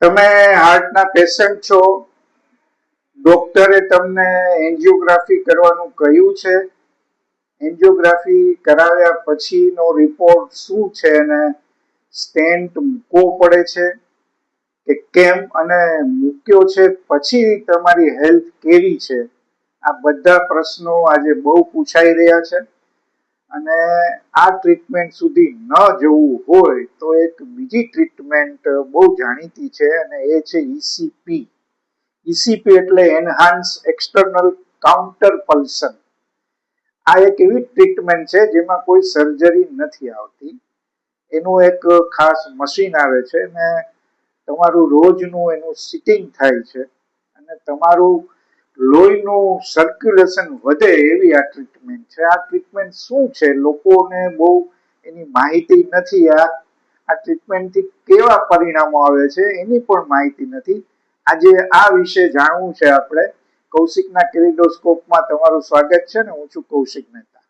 તમે હાર્ટના પેશન્ટ છો, ડોક્ટરે તમને એન્જિયોગ્રાફી કરવાનું કહ્યું છે. એન્જિયોગ્રાફી કરાવ્યા પછીનો રિપોર્ટ શું છે અને સ્ટેન્ટ મૂકવો પડે છે કે કેમ, અને મૂક્યો છે પછી તમારી હેલ્થ કેવી છે, આ બધા પ્રશ્નો આજે બહુ પૂછાઈ રહ્યા છે. અને આ ટ્રીટમેન્ટ સુધી ન જવું હોય તો એક બીજી ટ્રીટમેન્ટ બહુ જાણીતી છે અને એ છે ઈસીપી. ઈસીપી એટલે એનહાન્સ એક્સટર્નલ કાઉન્ટર પલ્સન. આ એક એવી ટ્રીટમેન્ટ છે જેમાં કોઈ સર્જરી નથી આવતી. એનું એક ખાસ મશીન આવે છે અને તમારું રોજનું એનું સિટિંગ થાય છે અને તમારું લોહીનું સર્ક્યુલેશન વધે એવી આ ટ્રીટમેન્ટ છે. આ ટ્રીટમેન્ટ શું છે, લોકોને બહુ એની માહિતી નથી. આ ટ્રીટમેન્ટથી કેવા પરિણામો આવે છે એની પણ માહિતી નથી. આજે આ વિશે જાણવું છે આપણે. કૌશિકના કેલિડોસ્કોપમાં તમારું સ્વાગત છે ને હું છું કૌશિક મહેતા.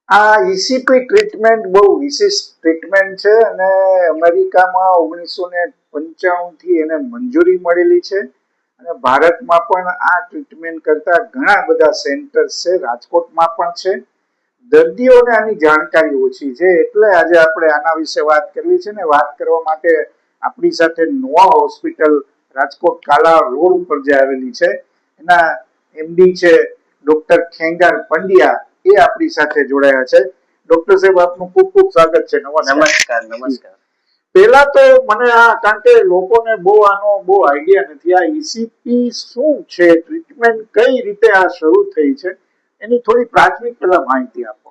આ ઈસીપી ટ્રીટમેન્ટ બહુ વિશિષ્ટ ટ્રીટમેન્ટ છે અને અમેરિકામાં 1995 થી એને મંજૂરી મળેલી છે અને ભારતમાં પણ આ ટ્રીટમેન્ટ કરતા ઘણા બધા સેન્ટર્સ છે, રાજકોટમાં પણ છે. દર્દીઓને આની જાણકારી ઓછી છે, એટલે આજે આપણે આના વિશે વાત કરવી છે ને વાત કરવા માટે આપણી સાથે નોવા હોસ્પિટલ રાજકોટ કાલા રોડ ઉપર જે આવેલી છે એના એમડી છે ડોક્ટર ખેંગાર પંડ્યા, એ આપણી સાથે જોડાયા છે. ડોક્ટર સાહેબ, આપનું ખૂબ ખૂબ સ્વાગત છે. નમસ્કાર. નમસ્કાર. પેલા તો મને કારણ કે લોકોને આનો બહુ આઈડિયા નથી, આ ઈસીપી શું છે, ટ્રીટમેન્ટ કઈ રીતે આ શરૂ થઈ છે, એની થોડી પ્રાથમિક પેલા માહિતી આપો.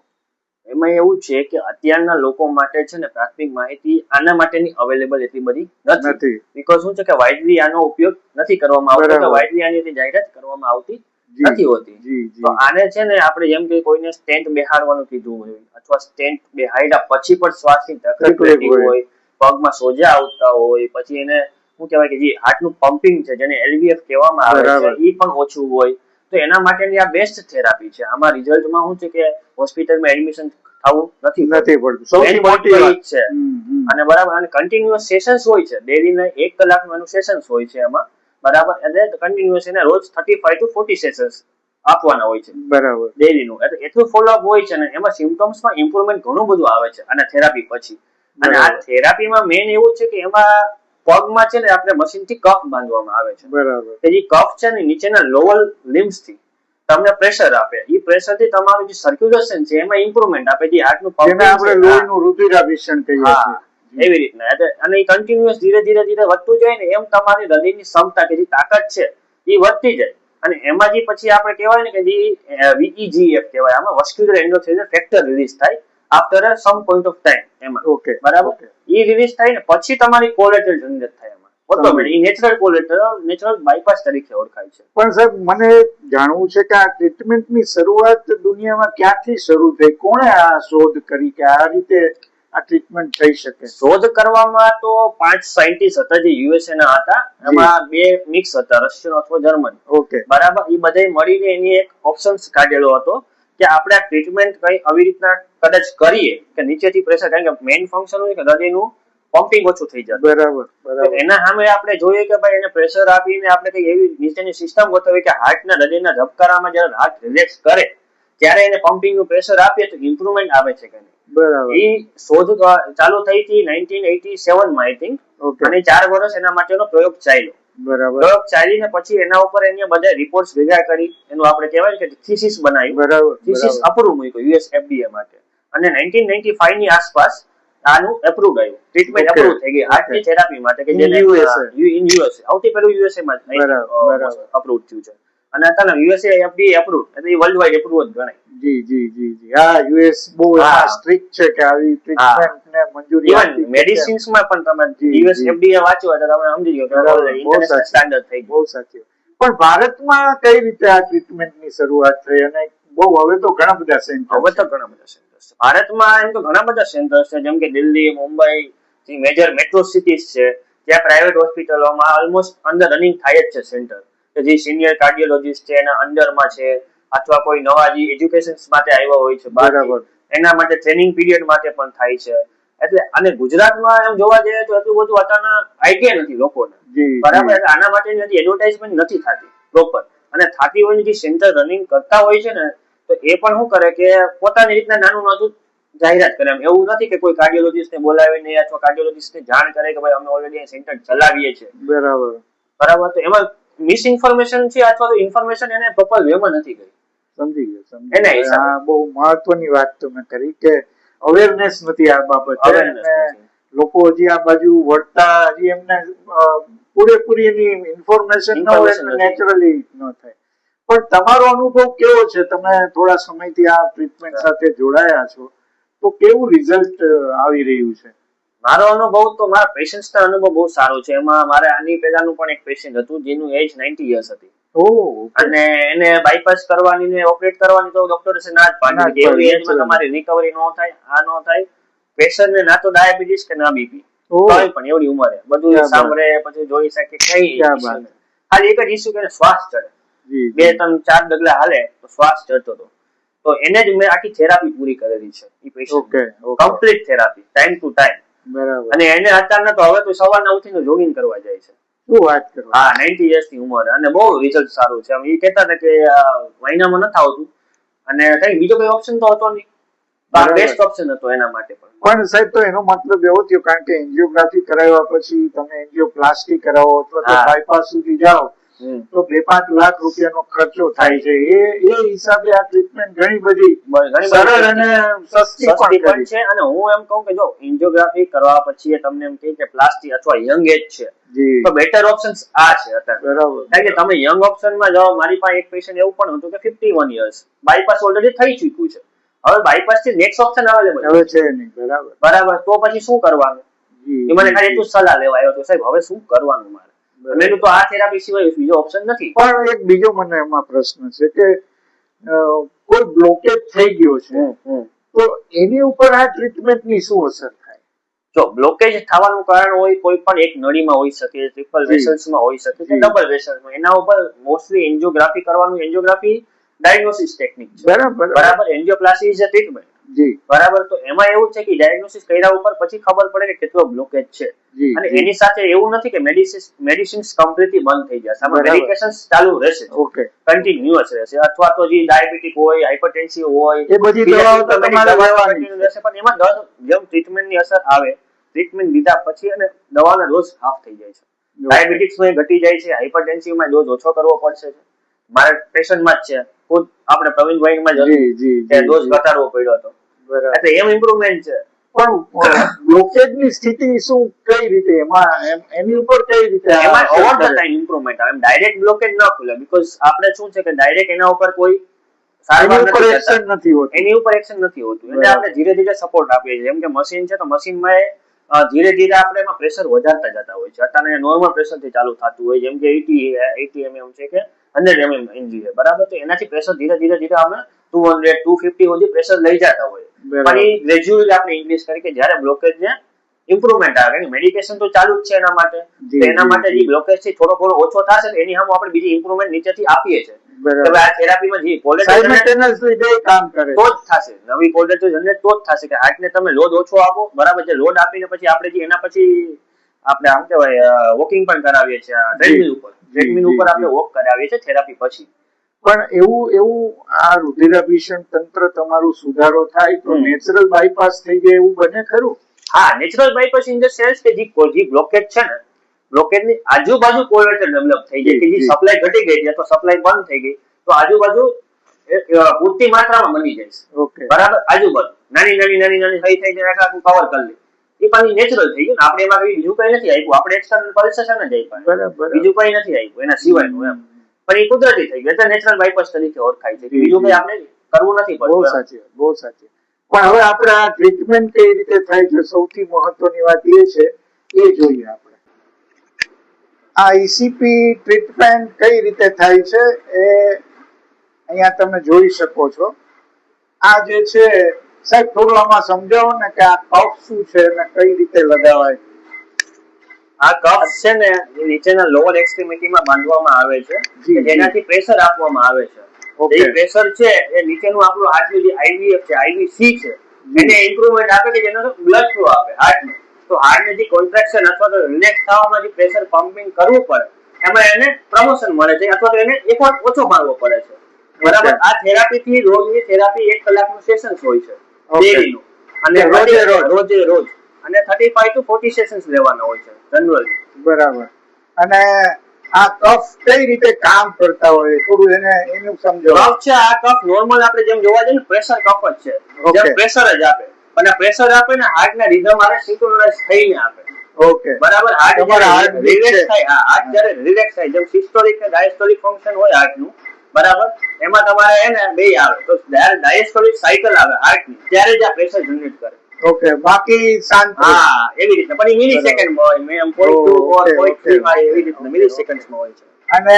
એમાં એવું છે કે અત્યારના લોકો માટે છે ને પ્રાથમિક માહિતી આના માટેની અવેલેબલ એટલી બધી નથી. બીકોઝ શું છે કે વાઇડલી આનો ઉપયોગ નથી કરવામાં આવતો, કે વાઇડલી આની જાહેરાત કરવામાં આવતી નથી હોતી. તો આને છે ને આપણે જેમ કે કોઈને સ્ટેન્ટ બેહાડવાનું કીધું હોય અથવા સ્ટેન્ટ બેહાડ્યા પછી પણ શ્વાસની તકલીફ રહેતી હોય, પગમાં સોજા આવતા હોય, પછી એને શું કહેવાય કે જે હાર્ટનું પમ્પિંગ છે જેને એલવીએફ કહેવામાં આવે છે એ પણ ઓછું હોય, તો એના માટેની આ બેસ્ટ થેરાપી છે. આમાં રિઝલ્ટમાં શું છે કે હોસ્પિટલમાં એડમિશન થવું નથી પડતું. સૌથી મોટી વાત છે. અને બરાબર, અને કન્ટિન્યુઅસ સેશન્સ હોય છે, ડેલીના 1 કલાકનું સેશન્સ હોય છે એમાં, બરાબર. એટલે કન્ટિન્યુઅસ એને રોજ 35 to 40 સેશન્સ આપવાના હોય છે, બરાબર, ડેલીનું. એટલે એટલું ફોલોઅપ હોય છે ને એમાં સિમ્પટમ્સમાં ઇમ્પ્રુવમેન્ટ ઘણું બધું આવે છે અને થેરાપી પછી. અને આ થેરાપીમાં મેઇન એવું છે કે એમાં પગમાં છે ને આપણે મશીનથી કફ બાંધવામાં આવે છે, બરાબર. કે જે કફ છે ને નીચેના લોઅર લિમ્સ થી તમને પ્રેશર આપે. એ પ્રેશર થી તમારું જે સર્ક્યુલેશન છે એમાં ઇમ્પ્રુવમેન્ટ આપે, જે હાર્ટનું પમ્પિંગ છે, આપણે લોહીનું રુધિરાભિષણ કહીએ છીએ, એવી રીતના. અને એ કન્ટિન્યુઅસ ધીરે ધીરે વધતું જાય ને એમ તમારી હૃદયની ક્ષમતા કે જે તાકાત છે એ વધતી જાય. અને એમાં જે પછી આપણે કહેવાય ને કે જે VEGF કહેવાય, આમાં વસ્ક્યુલર એન્ડોથેલિયલ ફેક્ટર રિલીઝ થાય after some point of time એમાં, બરાબર. એ રિલીઝ થાય ને પછી તમારી કોલેટરલ જનરેટ થાય એમાં automatic. Natural collateral, natural bypass તરીકે ઓળખાય છે. પણ સાહેબ, મને જાણવું છે કે આ ટ્રીટમેન્ટની શરૂઆત દુનિયામાં ક્યાંથી શરૂ થઈ? કોણે આ શોધ કરી કે આ રીતે આ ટ્રીટમેન્ટ થઈ શકે? શોધ કરવામાં તો 5 સાયન્ટિસ્ટ હતા જે યુએસએ ના હતા. એમાં 2 મિક્સ હતા, રશિયન અથવા જર્મન, બરાબર. એ બધા મળીને એની એક ઓપ્શન્સ કાઢેલો હતો કે આપણે આ ટ્રીટમેન્ટ કઈ આવી રીતના કદાચ કરીએ કે નીચેથી પ્રેશર, કારણ કે મેઇન ફંક્શન હોય કે હૃદયનું પમ્પિંગ ઓછું થઈ જાય, બરાબર. એના સામે આપણે જોઈએ કે ભાઈ એને પ્રેશર આપીને આપણે કઈ એવી નીચેની સિસ્ટમ ગોઠવી કે હાર્ટના હૃદયના ધબકારામાં જ્યારે હાર્ટ રિલેક્સ કરે ત્યારે એને પમ્પિંગનું પ્રેશર આપીએ તો ઇમ્પ્રુવમેન્ટ આવે છે કે નહીં. એ શોધ ચાલુ થઈ હતી 1987 માં, આઈ થિંક. અને 4 વર્ષ એના માટેનો પ્રયોગ ચાલ્યો. પ્રયોગ ચાલીને પછી એના ઉપર એને બધા રિપોર્ટ્સ ભેગા કરી એનું આપણે કહેવાય કે થીસિસ બનાવ્યું. થીસિસ અપ્રૂવ મૂક્યું યુએસ FDA માટે. અને 1995 ની આસપાસ આનું એપ્રુવ આવ્યું, ટ્રીટમેન્ટ એપ્રુવ થઈ ગઈ હાર્ટની થેરાપી માટે, કે જેને યુએસએ સૌથી પહેલું યુએસએ માં અપ્રુવ થયું છે. અને અત્યારે યુએસએ FDA એપ્રુવ એટલે એ વર્લ્ડ વાઇડ એપ્રુવ જ ગણાય. હા, યુએસ બહુ સ્ટ્રિક્ટ છે કે આવી ટ્રીટમેન્ટને મંજૂરી આપે. મેડિસિન્સ માં પણ તમે યુએસ FDA વાંચ્યો એટલે તમે સમજી ગયો કે ઇન્ટરનેશનલ સ્ટાન્ડર્ડ થઈ ગયું. બહુ સાચું. પણ ભારતમાં કઈ રીતે આ ટ્રીટમેન્ટની શરૂઆત થઈ? અને હવે તો ઘણા બધા સેન્ટર્સ. ભારતમાં એમ તો ઘણા બધા સેન્ટર્સ છે, જેમ કે દિલ્હી, મુંબઈ, જે મેજર મેટ્રો સિટીઝ છે ત્યાં પ્રાઇવેટ હોસ્પિટલોમાં ઓલમોસ્ટ અંડર રનિંગ થાય જ છે સેન્ટર, કે જે સિનિયર કાર્ડિયોલોજિસ્ટ છે એના અંડરમાં છે, અથવા કોઈ નવા જે એજ્યુકેશન માટે આવ્યા હોય છે બરાબર એના માટે ટ્રેનિંગ પીરિયડ માટે પણ થાય છે. એટલે અને ગુજરાતમાં એમ જોવા જઈએ તો એટલું બધું અત્યારના આઈડિયા નથી લોકોને, બરાબર. એટલે આના માટેની હજી એડવર્ટાઇઝમેન્ટ નથી થતી પ્રોપર, અને થતી હોય જે સેન્ટર રનિંગ કરતા હોય છે ને, તો એ પણ શું કરે કે પોતાની રીતના નાનું નાનું જાહેરાત કરે. એમ એવું નથી કે કોઈ કાર્ડિયોલોજિસ્ટ ને બોલાવીને અથવા કાર્ડિયોલોજિસ્ટ ને જાણ કરે કે ભાઈ અમે ઓલરેડી સેન્ટર ચલાવીએ છીએ, બરાબર બરાબર. તો એમાં મિસ ઇન્ફોર્મેશન છે અથવા તો ઇન્ફોર્મેશન એને પ્રોપર વેમાં નથી ગઈ. સમજી ગયો. આ બહુ મહત્વની વાત તમે કરી કે અવેરનેસ નથી આ બાબતે, લોકો હજી આ બાજુ વળતા હજી એમને પૂરેપૂરી એની ઇન્ફોર્મેશન ન હોય એટલે નેચરલી ન થાય. પણ તમારો અનુભવ કેવો છે? તમે થોડા સમયથી આ ટ્રીટમેન્ટ સાથે જોડાયા છો, તો કેવું રિઝલ્ટ આવી રહ્યું છે? મારો અનુભવ તો મારા પેશન્ટ્સનો અનુભવ બહુ સારો છે. એમાં મારે આની પહેલાનું પણ એક પેશન્ટ હતું જેનું એજ 90 યર્સ હતી, અને એને બાયપાસ કરવાની ને ઓપરેટ કરવાની તો ડોક્ટરે ના જ પાડી કે એવી એજમાં તમારી રિકવરી ન થાય, આ ન થાય. પેશન્ટને ના તો ડાયાબિટીસ કે ના બીપી, કોઈ પણ એવડી ઉંમરે બધું સાંભળે, પછી જોઈ શકે કઈ ખાલી એક જ ઇસ્યુ કે શ્વાસ ચડે, 2-3-4 ડગલા હાલે તો શ્વાસ ચડતો હતો. તો એને જ મેં આખી થેરાપી પૂરી કરેલી છે ઈ patient, complete therapy time to time, બરાબર. અને એને અત્યારના તો હવે તો સવારના ઉઠીને જોગિંગ કરવા જાય છે. શું વાત કરો? હા, 90 યર્સ ની ઉંમર, અને બહુ રિઝલ્ટ સારું છે. એ કહેતા હતા કે મહિનામાં નથી આવતું, અને કઈ બીજો કઈ ઓપ્શન તો હતો નહીં, બેસ્ટ ઓપ્શન હતો એના માટે પણ સાહેબ. તો એનો મતલબ એવો થયો, કારણ કે એન્જિયોગ્રાફી કરાવ્યા પછી તમે એન્જિયોપ્લાસ્ટી કરાવો અથવા તો બાયપાસ સુધી જાઓ તો 2-5 લાખ રૂપિયાનો ખર્ચો થાય છે. એ હિસાબે આ ટ્રીટમેન્ટ ઘણી બધી સરળ અને સસ્તી પણ છે. અને હું એમ કહું કે જો એન્જિયોગ્રાફી કરવા પછી તમને એમ કહે કે પ્લાસ્ટી અથવા યંગ એજ છે, તો બેટર ઓપ્શન્સ આ છે અત્યારે, બરાબર. કારણ કે તમે યંગ ઓપ્શનમાં જાઓ. મારી પાસે એક પેશન્ટ એવું પણ હતું કે 51 યર્સ, બાયપાસ ઓલરેડી થઈ ચૂક્યું છે, હવે બાયપાસ થી નેક્સ્ટ ઓપ્શન અવેલેબલ છે નહીં, બરાબર, બરાબર. તો પછી શું કરવાનું? એ મને ખાલી એટલું સલાહ લેવા આવ્યો તો સાહેબ હવે શું કરવાનું મારે? મેં તો આ થેરાપી સિવાય બીજો ઓપ્શન નથી. પણ એક બીજો મને એમાં પ્રશ્ન છે કે કોઈ બ્લોકેજ થઈ ગયો છે, તો એની ઉપર આ ટ્રીટમેન્ટની શું અસર થાય? જો બ્લોકેજ થવાનું કારણ હોય કોઈ પણ એક નળીમાં હોઈ શકે, ટ્રિપલ વેસલ્સમાં હોઈ શકે કે ડબલ વેસલ્સમાં, એના ઉપર મોસ્ટલી એન્જિયોગ્રાફી કરવાનું. એન્જિયોગ્રાફી ડાયગ્નોસિસ ટેકનિક છે, બરાબર. એન્જિયોપ્લાસ્ટી ઇઝ અ ટ્રીટમેન્ટ, બરાબર. તો એમાં એવું છે કે ડાયગ્નોસિસ કર્યા ઉપર પછી ખબર પડે કે કેટલો બ્લોકેજ છે, અને એની સાથે એવું નથી કે મેડિસિન્સ કમ્પ્લીટલી બંધ થઈ જશે, આમાં મેડિકેશન્સ ચાલુ રહેશે, કન્ટિન્યુઅસ રહેશે. અથવા તો જે ડાયાબિટીક હોય, હાઇપરટેન્સિવ હોય, એ બધી દવાઓ તો તમારે લેવાની રહેશે. પણ એમાં જેમ ટ્રીટમેન્ટની અસર આવે, ટ્રીટમેન્ટ લીધા પછી અને દવાનો ડોઝ હાફ થઈ જાય છે. ડાયાબિટીક્સમાં ઘટી જાય છે, હાઇપરટેન્સિવમાં ડોઝ ઓછો કરવો પડશે. મારા પેશન્ટમાં જ છે, ખુદ આપણે પ્રવીણભાઈમાં જ હતું કે ડોઝ ઘટાડવો પડ્યો હતો, એટલે એમ ઇમ્પ્રુવમેન્ટ છે. પણ બ્લોકેજની સ્થિતિ શું, કઈ રીતે એમાં એની ઉપર કઈ રીતે એમાં ઓવર ધ ટાઈમ ઇમ્પ્રુવમેન્ટ આવે? ડાયરેક્ટ બ્લોકેજ ન ખુલે, બીકોઝ આપણે શું છે કે ડાયરેક્ટ એના ઉપર કોઈ એની ઉપર એક્શન નથી હોતું, એટલે આપણે ધીરે ધીરે સપોર્ટ આપીએ છીએ. જેમ કે મશીન છે તો મશીનમાં ધીરે ધીરે આપણે એમાં પ્રેશર વધારતા જતા હોય છે. અત્યારે નોર્મલ પ્રેશર થી ચાલુ થતું હોય, જેમ કે 80 mm છે કે 100 mm એનજી છે, બરાબર. તો એનાથી પ્રેશર ધીરે ધીરે અમે 200-250 સુધી પ્રેશર લઈ જતા હોય. પણ એ ગ્રેજ્યુઅલી આપણે ઇન્ક્રીઝ કરી કે જ્યારે બ્લોકેજ ને ઇમ્પ્રુવમેન્ટ આવે. મેડિકેશન તો ચાલુ જ છે એના માટે, એના માટે જે બ્લોકેજ થી થોડો ઓછો થશે એની સામે આપણે બીજી ઇમ્પ્રુવમેન્ટ નીચેથી આપીએ છીએ. આ થેરાપીમાં જે કામ કરે તો જ થશે, નવી કોલેજ જનરેટ તો જ થશે કે હાર્ટને તમે લોડ ઓછો આપો, બરાબર. જે લોડ આપીને પછી આપણે જે એના પછી આપણે આમ કહેવાય વોકિંગ પણ કરાવીએ છીએ, ટ્રેડમિલ ઉપર આપણે વોક કરાવીએ છીએ થેરાપી પછી. પણ એવું આ રુધિરાભિસરણ તંત્ર તમારું સુધારો થાય તો નેચરલ બાયપાસ થઈ જાય એવું બને ખરું? હા, natural bypass in the sense કે જે બ્લોકેજ છે ને, બ્લોકેજની આજુબાજુ કોલેટર ડેવલપ થઈ જાય કે જે સપ્લાય ઘટી ગઈ છે તો સપ્લાય બંધ થઈ ગઈ, તો આજુબાજુ પૂરતી માત્રામાં બની જાય, બરાબર. આજુબાજુ નાની થઈ આખું કવર કરી લે, એ પાછી નેચરલ થઈ ગયું ને. આપણે એમાં બીજું કઈ નથી આપ્યું, આપણે એક્સટર્નલ પલ્સેશન જ આપ્યું, બીજું કઈ નથી આપ્યું એના સિવાયનું એમ. પણ એ કુદરતી થઈ ગયું એટલે નેચરલ બાયપાસ તરીકે ઓળખાય છે, બીજું કઈ આપણે કરવું નથી પડતું. બહુ સાચી, બહુ સાચી. પણ હવે આપણે આ ટ્રીટમેન્ટ કઈ રીતે થાય છે, સૌથી મહત્વની વાત એ છે, એ જોઈએ આપણે. આ ઈસીપી ટ્રીટમેન્ટ કઈ રીતે થાય છે એ અહીંયા તમે જોઈ શકો છો. આ જે છે સાહેબ થોડું આમાં સમજાવો ને કે આ કફ શું છે અને કઈ રીતે લગાવાય? આ કફ છે ને એ નીચેના લોઅર એક્સ્ટ્રીમિટીમાં બાંધવામાં આવે છે, જેનાથી પ્રેશર આપવામાં આવે છે. એ પ્રેશર છે એ નીચેનું આપણું હાર્ટનું જે આઈવીએફ છે, આઈવીસી છે, એને ઇમ્પ્રુવમેન્ટ આપે કે જેનો બ્લડ ફ્લો આપે હાર્ટને. તો હાર્ટને જે કોન્ટ્રેક્શન અથવા તો રિલેક્સ થવામાં જે પ્રેશર પમ્પિંગ કરવું પડે એમાં એને પ્રમોશન મળે છે અથવા તો એને એફર્ટ ઓછો મારવો પડે છે. બરાબર. આ થેરાપી થી રોજની થેરાપી 1 કલાકનું સેશન્સ હોય છે ડેઈલીનું, અને રોજે રોજ અને 35 to 40 સેશન્સ લેવાના હોય છે જનરલી. બરાબર. અને આ કફ કઈ રીતે કામ કરતા હોય થોડું એનું સમજો. કફ છે, આ કફ નોર્મલ આપણે જેમ જોવા જઈએ ને પ્રેશર કફ જ છે, જેમ પ્રેશર જ આપે, અને પ્રેશર આપે ને હાર્ટ ના રિધમ આરે સિન્ક્રોનાઇઝ થઈને આપે. ઓકે. બરાબર. હાર્ટ રિલેક્સ થાય, હાર્ટ જ્યારે રિલેક્સ થાય, જેમ સિસ્ટોલિક ને ડાયસ્ટોલિક ફંક્શન હોય હાર્ટનું, બરાબર, એમાં તમારે હે ને બે આવે, તો ડાયસ્ટોલિક સાયકલ આવે હાર્ટની, ત્યારે જ આ પ્રેશર જનરેટ કરે. ઓકે. બાકી શાંત. હા, એવી રીતે. પણ એ મિલી સેકન્ડમાં હોય, મેં 0.2 or 0.35 એવી રીતે મિલી સેકન્ડ્સમાં હોય છે. અને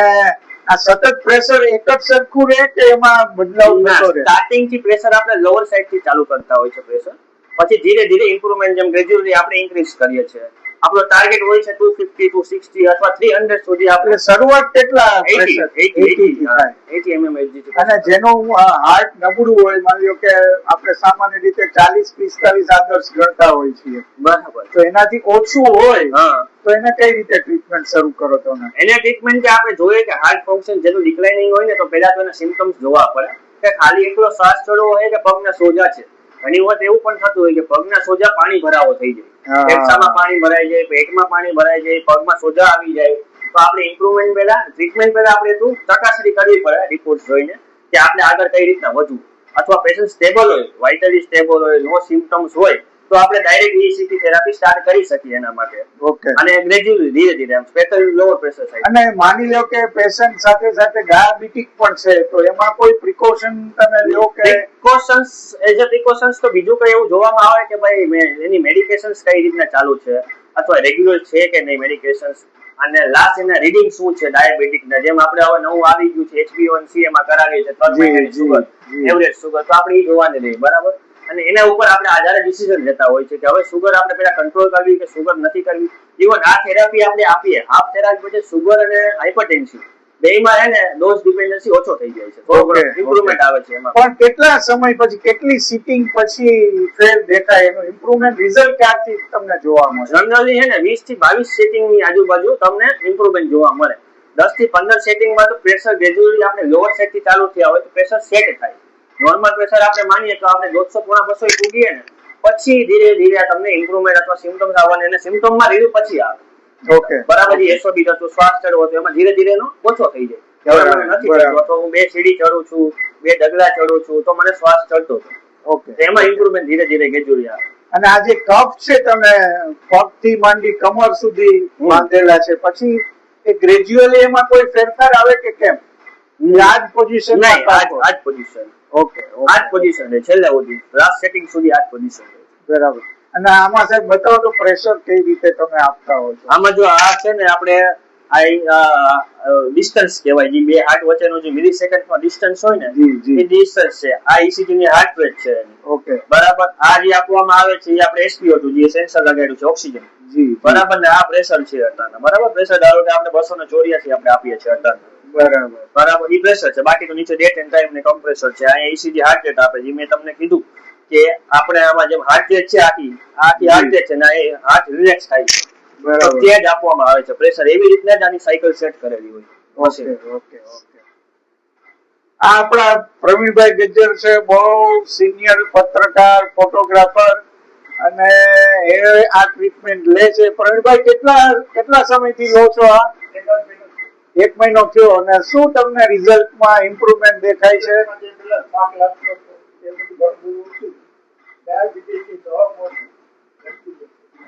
આ સતત પ્રેશર એક જ સરખું રહે કે એમાં બદલાવ થતો રહે? સ્ટાર્ટિંગ થી પ્રેશર આપણે લોઅર સાઈડ થી ચાલુ કરતા હોય છે પ્રેશર, પછી ધીરે ધીરે ઇમ્પ્રુવમેન્ટ જેમ ગ્રેજ્યુઅલી આપણે ઇન્ક્રીઝ કરીએ છીએ. આપણો ટાર્ગેટ હોય છે 250 to 60 અથવા 300 સુધી. આપણે શરૂઆત કેટલા 80 mm Hg. અને જેનું હાર્ટ નબળું હોય, માની લો કે આપણે સામાન્ય રીતે 40-45 આદર્શ ગણતા હોય છીએ, બરાબર, તો એનાથી ઓછું હોય તો એને કઈ રીતે ટ્રીટમેન્ટ શરૂ કરો તમે? એને ટ્રીટમેન્ટ કે આપણે જોઈએ કે હાર્ટ ફંક્શન જેનું ડિક્લાઇનિંગ હોય ને, તો પહેલા તો એના સિમ્પટમ્સ જોવા પડે કે ખાલી એકલો શ્વાસ ચડવો હોય કે પગના સોજા છે. ઘણી વખત એવું પણ થતું હોય કે પગના સોજા પાણી ભરાવો થઈ જાય, ફેફસામાં પાણી ભરાઈ જાય, પેટમાં પાણી ભરાઈ જાય, પગમાં સોજા આવી જાય. તો આપણે ઇમ્પ્રુવમેન્ટ પહેલા, ટ્રીટમેન્ટ પહેલા આપણે શું ચકાસણી કરવી પડે રિપોર્ટ જોઈને કે આપણે આગળ કઈ રીતના વધવું. અથવા પેશન્ટ સ્ટેબલ હોય, વાઇટલી સ્ટેબલ હોય, નો સિમ્પટમ્સ હોય, તો આપણે ડાયરેક્ટ ECT થેરાપી સ્ટાર્ટ કરી શકીએ એના માટે. ઓકે. અને ગ્રેજ્યુઅલી ધીરે ધીરે એમ સ્પેશિયલ લોઅર પ્રેશર સાઈડ. અને માની લો કે પેશન્ટ સાથે સાથે ડાયાબિટીક પણ છે, તો એમાં કોઈ પ્રિકોશન તમે લ્યો કે? પ્રિકોશન્સ એઝ અ પ્રિકોશન્સ તો બીજું કઈ એવું જોવામાં આવે કે ભાઈ એની મેડિકેશન્સ કઈ રીતના ચાલુ છે અથવા રેગ્યુલર છે કે નહીં મેડિકેશન્સ, અને લાસ્ટ એના રીડિંગ શું છે ડાયાબિટીક ના. જેમ આપણે હવે નવું આવી ગયું છે HbA1c એમાં કરાવીએ છીએ 3 મહિનાની સુગર, એવરેજ સુગર, તો આપણે એ જોવાની રહી. બરાબર. અને એના ઉપર આપણે આધારે ડિસિઝન લેતા હોય છે કે હવે સુગર આપણે પેલા કંટ્રોલ કરવી કે સુગર નથી કરવી. ઇવન આ થેરાપી આપણે આપીએ, હાફ થેરાપી પછી સુગર અને હાઇપરટેન્શન બેયમાં હે ને ડોઝ ડિપેન્ડન્સી ઓછો થઈ જાય છે, થોડો ઇમ્પ્રુવમેન્ટ આવે છે એમાં. પણ કેટલા સમય પછી, કેટલી સિટિંગ પછી ફેર દેખાય, એનું ઇમ્પ્રુવમેન્ટ રિઝલ્ટ ક્યાંથી તમને જોવા મળે? જનરલી હે ને 20 થી 22 સેટિંગની આજુબાજુ તમને ઇમ્પ્રુવમેન્ટ જોવા મળે. 10 થી 15 સેટિંગમાં તો પ્રેશર ગ્રેજ્યુઅલી આપણે લોઅર સાઈડ થી ચાલુ થયા હોય તો પ્રેશર સેટ થાય. નોર્મલ પ્રેશર આપણે માનીએ તો આપણે 150-200 પૂગીએ ને પછી ધીરે ધીરે તમને ઇમ્પ્રુવમેન્ટ અથવા સિમ્પટમ્સ આવવાને, અને સિમ્પટમમાં રિવ્યુ પછી આવે. ઓકે. બરાબર. એસઓબી થતો, શ્વાસ ચડવો તો એમાં ધીરે ધીરે એનો ઓછો થઈ જાય. હવે મને નથી થતો, તો હું 2 સીડી ચડું છું, 2 ડગલા ચડું છું, તો મને શ્વાસ ચડતો હતો. ઓકે. એમાં ઇમ્પ્રુવમેન્ટ ધીરે ધીરે ગ્રેજ્યુઅલી આવે. અને આ જે કફ છે તમે પગથી માંડી કમર સુધી બાંધેલા છે, પછી એ ગ્રેજ્યુઅલી એમાં કોઈ ફેરફાર આવે કે કેમ? આ જ પોઝિશન? નહીં, આ જ પોઝિશન. ઓકે. આ જ પોઝિશન છે છેલ્લે સુધી, લાસ્ટ સેટિંગ સુધી આ જ પોઝિશન છે. બરાબર. અને આમાં સાહેબ બતાવો તો પ્રેશર કઈ રીતે તમે આપતા હો છો? આમાં જો આ છે ને આપણે આ ડિસ્ટન્સ કહેવાય, જે બે હાર્ટ વચ્ચેનો જે મિલી સેકન્ડમાં ડિસ્ટન્સ હોય ને એ ડિસ્ટન્સ છે. આ ECG ની હાર્ટ રેટ છે. ઓકે. બરાબર. આ જે આપવામાં આવે છે એ આપણે SpO2 જે સેન્સર લગાડ્યું છે ઓક્સિજન, બરાબર, ને આ પ્રેશર છે અટાના. બરાબર. પ્રેશર ધારો કે આપણે 284 આપણે આપીએ છીએ અટાના. બરાબર. બરાબર. ઈ પ્રેશર છે. બાકી તો નીચે ડેટ એન્ડ ટાઈમ ને કમ્પ્રેસર છે. અહીંયા ECG હાર્ટ રેટ આપે છે. મેં તમને કીધું કે આપણે આમાં જેમ હાર્ટ રેટ છે આખી હાર્ટ રેટ છે ને એ હાર્ટ રિલેક્સ થાય છે, તો તે જ આપવામાં આવે છે પ્રેશર. એવી રીતના જ આની સાયકલ સેટ કરેલી હોય. ઓકે. ઓકે. ઓકે. આ આપણા પ્રવીણભાઈ ગજ્જર છે, બહુ સિનિયર પત્રકાર, ફોટોગ્રાફર, અને એ આ ટ્રીટમેન્ટ લે છે. પ્રવીણભાઈ કેટલા સમયથી લો છો આ? 1 મહિનો થયો. અને શું તમને રિઝલ્ટમાં ઇમ્પ્રુવમેન્ટ દેખાય છે?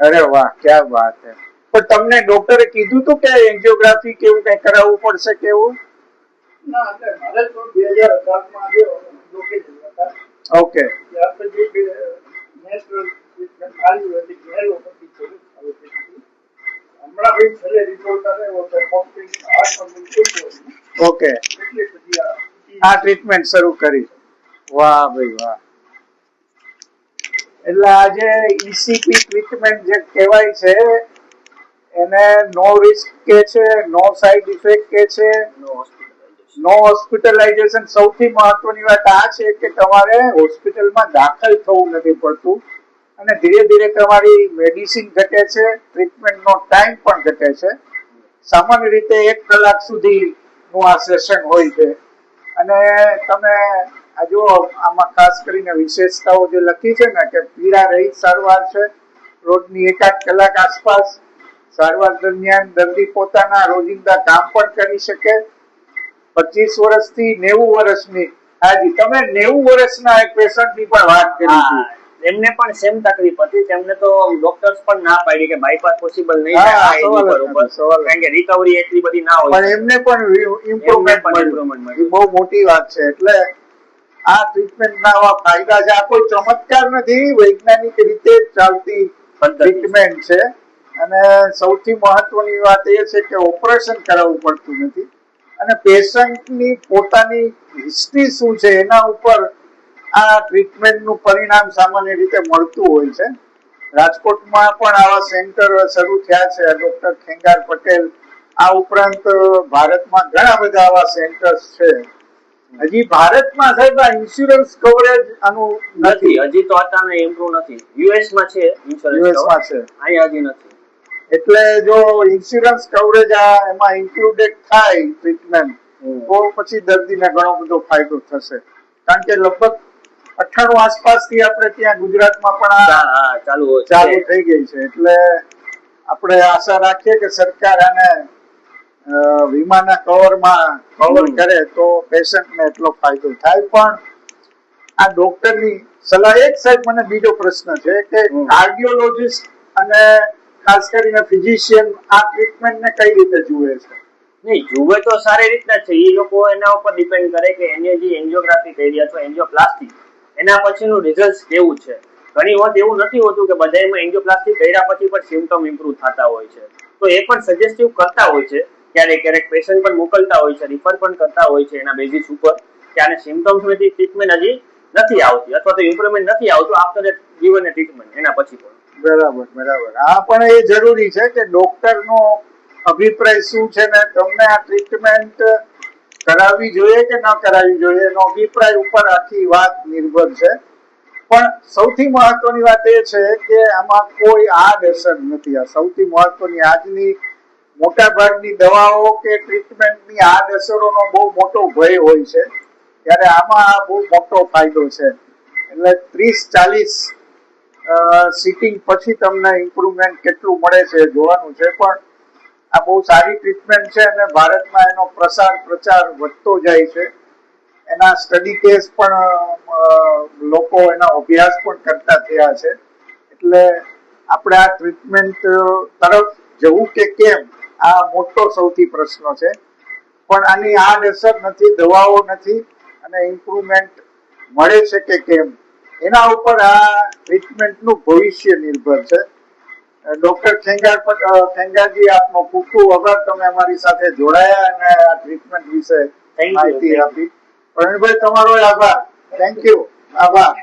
અરે વાહ, ક્યાં વાત છે. પણ તમને ડોક્ટરે કીધું તું કે એન્જિયોગ્રાફી કેવું કઈ કરાવવું પડશે કેવું? ઓકે. ઓકે. આ ટ્રીટમેન્ટ શરૂ કરી. વાહ ભાઈ વાહ. એટલે આજે ECT ટ્રીટમેન્ટ જે કહેવાય છે એને નો રિસ્ક કે છે, નો સાઇડ ઇફેક્ટ કે છે, નો હોસ્પિટલાઇઝેશન. સૌથી મહત્વની વાત આ છે કે તમારે હોસ્પિટલમાં દાખલ થવું નથી પડતું અને ધીરે ધીરે તમારી મેડિસિન ઘટે છે, ટ્રીટમેન્ટનો ટાઈમ પણ ઘટે છે. સામાન્ય રીતે 1 કલાક સુધીનું આ સેશન હોય છે અને તમે આ જો આમાં ખાસ કરીને વિશેષતાઓ જે લખી છે ને કે પીડા રહિત સારવાર છે, રોજની 1-8 કલાક આસપાસ. સારવાર દરમિયાન દર્દી પોતાના રોજિંદા કામ પણ કરી શકે. 25 વર્ષથી 90 વર્ષની, હાજી તમે 90 વર્ષના એક પેશન્ટની પણ વાત કરી હતી. એમને પણ સેમ તકલીફ હતી. તેમને તો ડોક્ટર્સ પણ ના પાડી કે બાયપાસ પોસિબલ નહીં થાય, બરોબર, કારણ કે રિકવરી એટલી બધી ના હોય, પણ એમને પણ ઇમ્પ્રુવમેન્ટ મળી. બહુ મોટી વાત છે. એટલે આ ટ્રીટમેન્ટના આવા ફાયદા છે. આ કોઈ ચમત્કાર નથી, વૈજ્ઞાનિક રીતે ચાલતી ટ્રીટમેન્ટ છે. અને સૌથી મહત્વની વાત એ છે કે ઓપરેશન કરાવવું પડતું નથી અને પેશન્ટની પોતાની હિસ્ટ્રી શું છે એના ઉપર આ ટ્રીટમેન્ટનું પરિણામ સામાન્ય રીતે મળતું હોય છે. રાજકોટમાં પણ આવા સેન્ટર શરૂ થયા છે, ડોક્ટર ખેંગાર પટેલ. આ ઉપરાંત ભારતમાં ઘણા બધા આવા સેન્ટર્સ છે. હજી ભારતમાં સાહેબ આ ઇન્સ્યોરન્સ કવરેજ આનું નથી. હજી તો અત્યારે ઇમ્પ્રુવ નથી. યુએસમાં છે ઇન્સ્યોરન્સ, છે અહીંયા હજી નથી. એટલે જો ઇન્સ્યોરન્સ કવરેજ એમાં ઇન્ક્લુડેડ થાય ટ્રીટમેન્ટ, તો પછી દર્દીને ઘણો બધો ફાયદો થશે. કારણ કે લગભગ 98 આસપાસથી આપણે ત્યાં ગુજરાતમાં પણ ચાલુ થઈ ગઈ છે. એટલે આપણે આશા રાખીએ કે સરકાર આને વીમાના કવર કરે તો પેશન્ટને એટલો ફાયદો થાય. પણ આ ડોક્ટરની સલાહ. એક સાહેબ મને બીજો પ્રશ્ન છે કે કાર્ડિયોલોજિસ્ટ અને ખાસ કરીને ફિઝિશિયન આ ટ્રીટમેન્ટને કઈ રીતે જુએ છે? નહીં, જુએ તો સારી રીતના છે. એ લોકો એના ઉપર ડિપેન્ડ કરે કે એને જે એન્જિયોગ્રાફી કરી રહ્યા છો, એન્જિયોપ્લાસ્ટી, એના પછીનું રિઝલ્ટ કેવું છે. ઘણી વખત એવું નથી હોતું કે બધામાં એન્જિયોપ્લાસ્ટી કર્યા પછી પણ સિમ્પટમ ઇમ્પ્રુવ થતા હોય છે. તો એ પણ સજેસ્ટિવ કરતા હોય છે. ક્યારેક પેશન્ટ પણ મોકલતા હોય છે, રિફર પણ કરતા હોય છે એના બેઝિસ ઉપર કે આને સિમ્પટમ્સમાંથી ટ્રીટમેન્ટ હજી નથી આવતી અથવા તો ઇમ્પ્રુવમેન્ટ નથી આવતું after that given A treatment, એના પછી પણ. બરાબર. આ પણ એ જરૂરી છે કે ડોક્ટરનો અભિપ્રાય શું છે ને તમને આ ટ્રીટમેન્ટ કરાવવી જોઈએ કે ન કરાવવી જોઈએ એનો અભિપ્રાય ઉપર આખી વાત નિર્ભર છે. પણ સૌથી મહત્વની વાત એ છે કે આમાં કોઈ આડઅસર નથી. આ સૌથી મહત્વની. આજની મોટા ભાગની દવાઓ કે ટ્રીટમેન્ટની આડઅસરોનો બહુ મોટો ભય હોય છે, ત્યારે આમાં આ બહુ મોટો ફાયદો છે. એટલે 30-40 સિટિંગ પછી તમને ઇમ્પ્રુવમેન્ટ કેટલું મળે છે જોવાનું છે. પણ આ બહુ સારી ટ્રીટમેન્ટ છે અને ભારતમાં એનો પ્રચાર વધતો જાય છે. એના સ્ટડી કેસ પણ લોકો એના અભ્યાસ પણ કરતા થયા છે. એટલે આપણે આ ટ્રીટમેન્ટ તરફ જવું કે કેમ, આ મોટો સૌથી પ્રશ્ન છે. પણ આની આડઅસર નથી, દવાઓ નથી અને ઇમ્પ્રુવમેન્ટ મળે છે કે કેમ, એના ઉપર આ ટ્રીટમેન્ટનું ભવિષ્ય નિર્ભર છે. ડોક્ટર ખેંગારજી, આપનો ખૂબ ખૂબ આભાર. તમે અમારી સાથે જોડાયા અને આ ટ્રીટમેન્ટ વિશે માહિતી આપી. પ્રવીણભાઈ, તમારો આભાર. Thank you. આભાર.